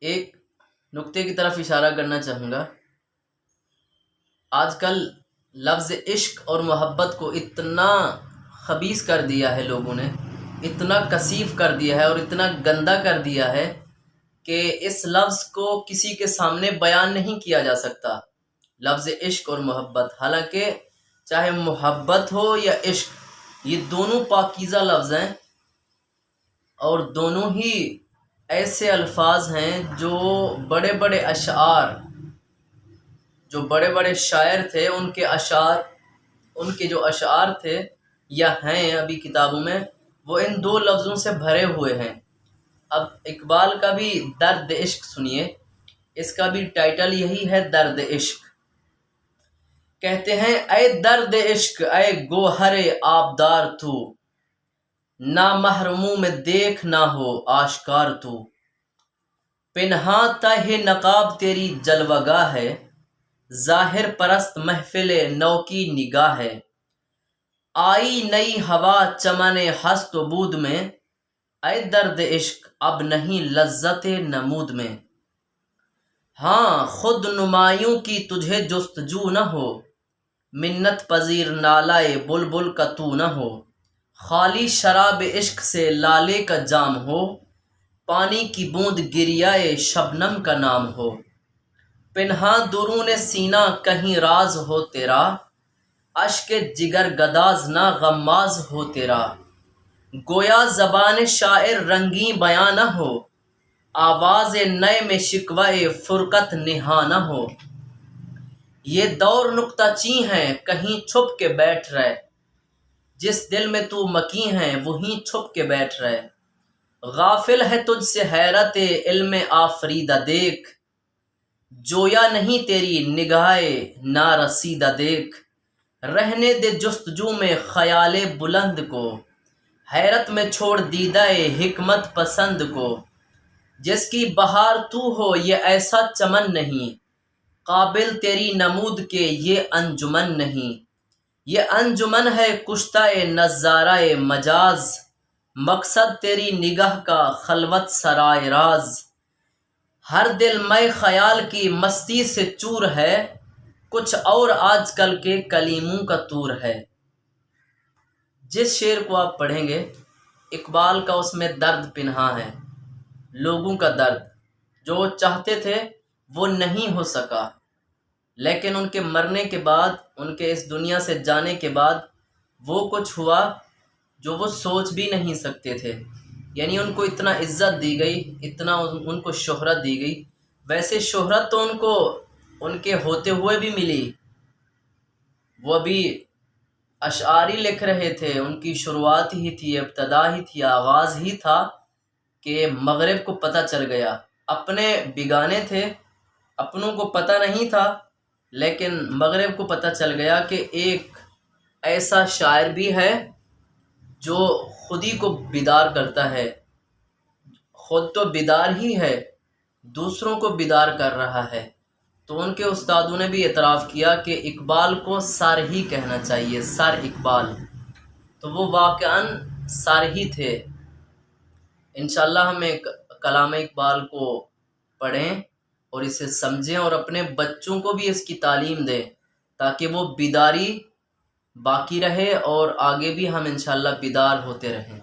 ایک نقطے کی طرف اشارہ کرنا چاہوں گا۔ آج کل لفظ عشق اور محبت کو اتنا خبیث کر دیا ہے لوگوں نے، اتنا کثیف کر دیا ہے اور اتنا گندا کر دیا ہے کہ اس لفظ کو کسی کے سامنے بیان نہیں کیا جا سکتا، لفظ عشق اور محبت۔ حالانکہ چاہے محبت ہو یا عشق، یہ دونوں پاکیزہ لفظ ہیں اور دونوں ہی ایسے الفاظ ہیں جو بڑے بڑے اشعار، جو بڑے بڑے شاعر تھے ان کے جو اشعار تھے یا ہیں ابھی کتابوں میں، وہ ان دو لفظوں سے بھرے ہوئے ہیں۔ اب اقبال کا بھی درد عشق سنیے، اس کا بھی ٹائٹل یہی ہے، درد عشق۔ کہتے ہیں اے درد عشق اے گوہر آبدار تو، نہ محرموں میں دیکھ نہ ہو آشکار تو، پنہاں تہ نقاب تیری جلوہ گاہ ہے، ظاہر پرست محفل نو کی نگاہ ہے، آئی نئی ہوا چمن ہست و بود میں، اے درد عشق اب نہیں لذت نمود میں، ہاں خود نمایوں کی تجھے جستجو نہ ہو، منت پذیر نالہ بلبل کا تو نہ ہو، خالی شراب عشق سے لالے کا جام ہو، پانی کی بوند گریہ شبنم کا نام ہو، پنہاں درون سینہ کہیں راز ہو تیرا، اشک جگر گداز نہ غماز ہو تیرا، گویا زبان شاعر رنگیں بیاں نہ ہو، آواز نئے میں شکوہ فرقت نہاں نہ ہو، یہ دور نکتہ چین ہے کہیں چھپ کے بیٹھ رہے، جس دل میں تو مکیں ہے وہیں چھپ کے بیٹھ رہے، غافل ہے تجھ سے حیرت علم آفریدہ دیکھ، جویا نہیں تیری نگاہ نارسیدہ دیکھ، رہنے دے جستجو میں خیال بلند کو، حیرت میں چھوڑ دیدہ حکمت پسند کو، جس کی بہار تو ہو یہ ایسا چمن نہیں، قابل تیری نمود کے یہ انجمن نہیں، یہ انجمن ہے کشتہ نظارہ مجاز، مقصد تیری نگاہ کا خلوت سرائے راز، ہر دل میں خیال کی مستی سے چور ہے، کچھ اور آج کل کے کلیموں کا طور ہے۔ جس شعر کو آپ پڑھیں گے اقبال کا اس میں درد پنہاں ہے، لوگوں کا درد جو وہ چاہتے تھے وہ نہیں ہو سکا، لیکن ان کے مرنے کے بعد، ان کے اس دنیا سے جانے کے بعد وہ کچھ ہوا جو وہ سوچ بھی نہیں سکتے تھے۔ یعنی ان کو اتنا عزت دی گئی، اتنا ان کو شہرت دی گئی، ویسے شہرت تو ان کو ان کے ہوتے ہوئے بھی ملی، وہ ابھی اشعار ہی لکھ رہے تھے، ان کی شروعات ہی تھی، ابتدا ہی تھی، آغاز ہی تھا کہ مغرب کو پتہ چل گیا۔ اپنے بیگانے تھے، اپنوں کو پتہ نہیں تھا، لیکن مغرب کو پتہ چل گیا کہ ایک ایسا شاعر بھی ہے جو خود ہی کو بیدار کرتا ہے، خود تو بیدار ہی ہے، دوسروں کو بیدار کر رہا ہے۔ تو ان کے استادوں نے بھی اعتراف کیا کہ اقبال کو سر ہی کہنا چاہیے، سر اقبال، تو وہ واقعاً سر ہی تھے۔ انشاءاللہ ہم ایک کلام اقبال کو پڑھیں اور اسے سمجھیں اور اپنے بچوں کو بھی اس کی تعلیم دیں تاکہ وہ بیداری باقی رہے اور آگے بھی ہم انشاءاللہ بیدار ہوتے رہیں۔